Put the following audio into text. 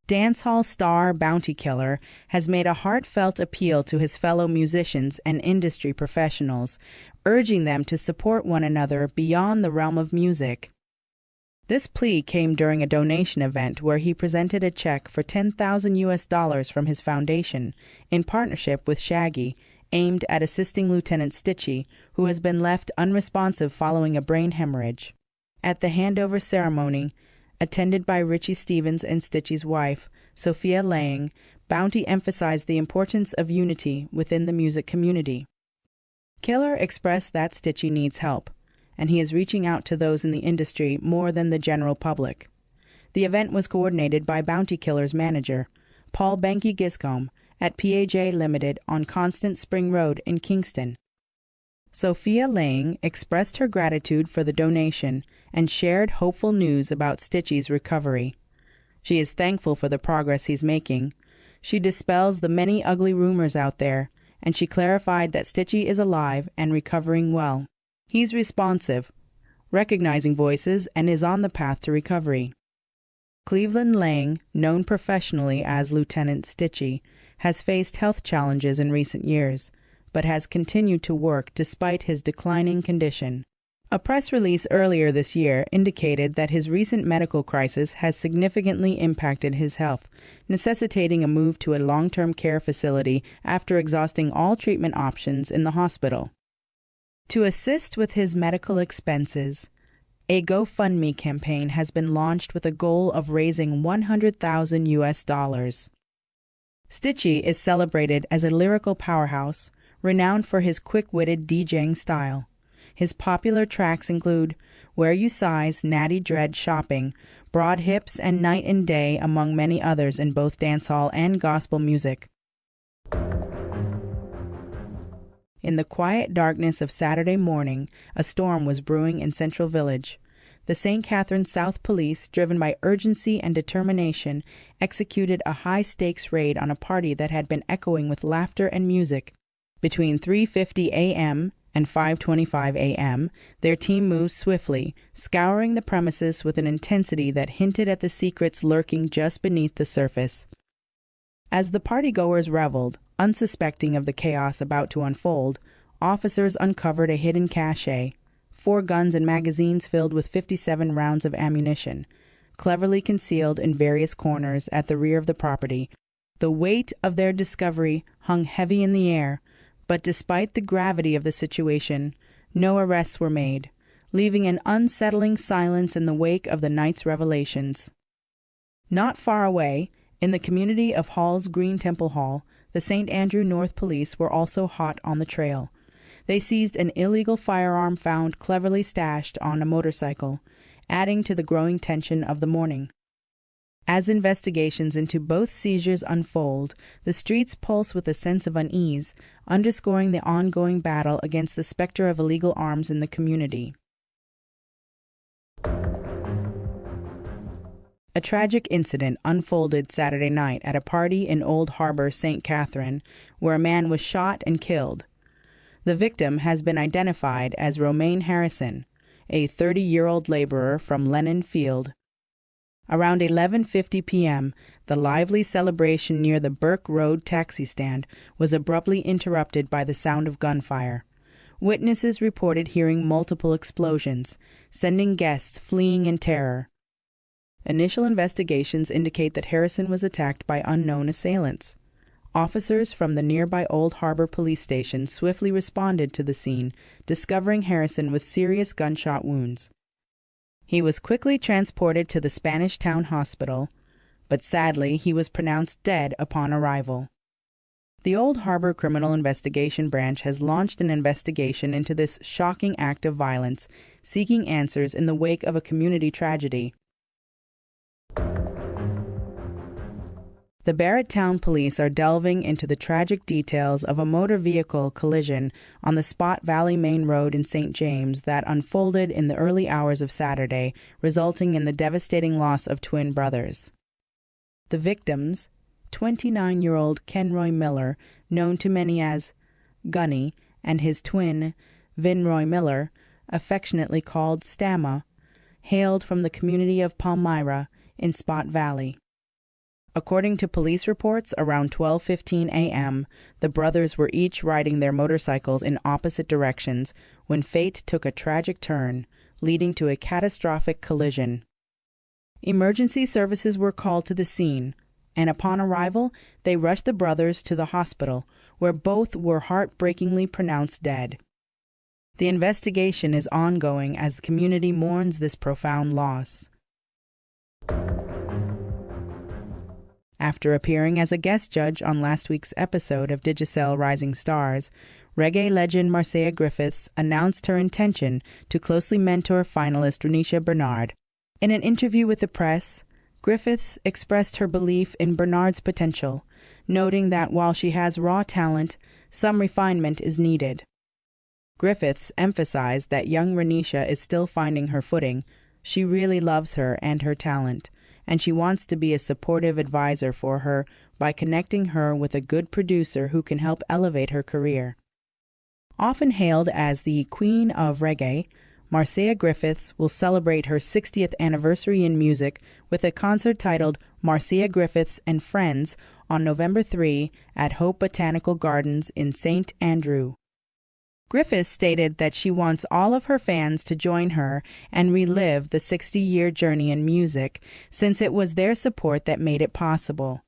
Dancehall star Bounty Killer has made a heartfelt appeal to his fellow musicians and industry professionals, urging them to support one another beyond the realm of music. This plea came during a donation event where he presented a check for $10,000 from his foundation, in partnership with Shaggy, aimed at assisting Lieutenant Stitchie, who has been left unresponsive following a brain hemorrhage. At the handover ceremony, attended by Richie Stevens and Stitchie's wife, Sophia Lang, Bounty emphasized the importance of unity within the music community. Killer expressed that Stitchie needs help, and he is reaching out to those in the industry more than the general public. The event was coordinated by Bounty Killer's manager, Paul Benke Giscombe, at PAJ Limited on Constant Spring Road in Kingston. Sophia Lang expressed her gratitude for the donation and shared hopeful news about Stitchie's recovery. She is thankful for the progress he's making. She dispels the many ugly rumors out there, and she clarified that Stitchie is alive and recovering well. He's responsive, recognizing voices, and is on the path to recovery. Cleveland Lang, known professionally as Lieutenant Stitchie, has faced health challenges in recent years, but has continued to work despite his declining condition. A press release earlier this year indicated that his recent medical crisis has significantly impacted his health, necessitating a move to a long-term care facility after exhausting all treatment options in the hospital. To assist with his medical expenses, a GoFundMe campaign has been launched with a goal of raising $100,000. Stitchie is celebrated as a lyrical powerhouse, renowned for his quick-witted DJing style. His popular tracks include Where You Size, Natty Dread Shopping, Broad Hips, and Night and Day, among many others in both dancehall and gospel music. In the quiet darkness of Saturday morning, a storm was brewing in Central Village. The St. Catharines South Police, driven by urgency and determination, executed a high-stakes raid on a party that had been echoing with laughter and music. Between 3:50 a.m. and 5:25 a.m., their team moved swiftly, scouring the premises with an intensity that hinted at the secrets lurking just beneath the surface. As the partygoers reveled, unsuspecting of the chaos about to unfold, officers uncovered a hidden cache, 4 guns and magazines filled with 57 rounds of ammunition, cleverly concealed in various corners at the rear of the property. The weight of their discovery hung heavy in the air, but despite the gravity of the situation, no arrests were made, leaving an unsettling silence in the wake of the night's revelations. Not far away, in the community of Hall's Green Temple Hall, the St. Andrew North Police were also hot on the trail. They seized an illegal firearm found cleverly stashed on a motorcycle, adding to the growing tension of the morning. As investigations into both seizures unfold, the streets pulse with a sense of unease, underscoring the ongoing battle against the specter of illegal arms in the community. A tragic incident unfolded Saturday night at a party in Old Harbor, St. Catherine, where a man was shot and killed. The victim has been identified as Romaine Harrison, a 30-year-old laborer from Lennon Field. Around 11:50 p.m., the lively celebration near the Burke Road taxi stand was abruptly interrupted by the sound of gunfire. Witnesses reported hearing multiple explosions, sending guests fleeing in terror. Initial investigations indicate that Harrison was attacked by unknown assailants. Officers from the nearby Old Harbor police station swiftly responded to the scene, discovering Harrison with serious gunshot wounds. He was quickly transported to the Spanish Town Hospital, but sadly he was pronounced dead upon arrival. The Old Harbor Criminal Investigation Branch has launched an investigation into this shocking act of violence, seeking answers in the wake of a community tragedy. The Barretttown Police are delving into the tragic details of a motor vehicle collision on the Spot Valley Main Road in St. James that unfolded in the early hours of Saturday, resulting in the devastating loss of twin brothers. The victims, 29-year-old Kenroy Miller, known to many as Gunny, and his twin, Vinroy Miller, affectionately called Stamma, hailed from the community of Palmyra in Spot Valley. According to police reports, around 12:15 a.m., the brothers were each riding their motorcycles in opposite directions when fate took a tragic turn, leading to a catastrophic collision. Emergency services were called to the scene, and upon arrival, they rushed the brothers to the hospital, where both were heartbreakingly pronounced dead. The investigation is ongoing as the community mourns this profound loss. After appearing as a guest judge on last week's episode of Digicel Rising Stars, reggae legend Marcia Griffiths announced her intention to closely mentor finalist Renisha Bernard. In an interview with the press, Griffiths expressed her belief in Bernard's potential, noting that while she has raw talent, some refinement is needed. Griffiths emphasized that young Renisha is still finding her footing. She really loves her and her talent, and she wants to be a supportive advisor for her by connecting her with a good producer who can help elevate her career. Often hailed as the Queen of Reggae, Marcia Griffiths will celebrate her 60th anniversary in music with a concert titled Marcia Griffiths and Friends on November 3 at Hope Botanical Gardens in St. Andrew. Griffiths stated that she wants all of her fans to join her and relive the 60-year journey in music, since it was their support that made it possible.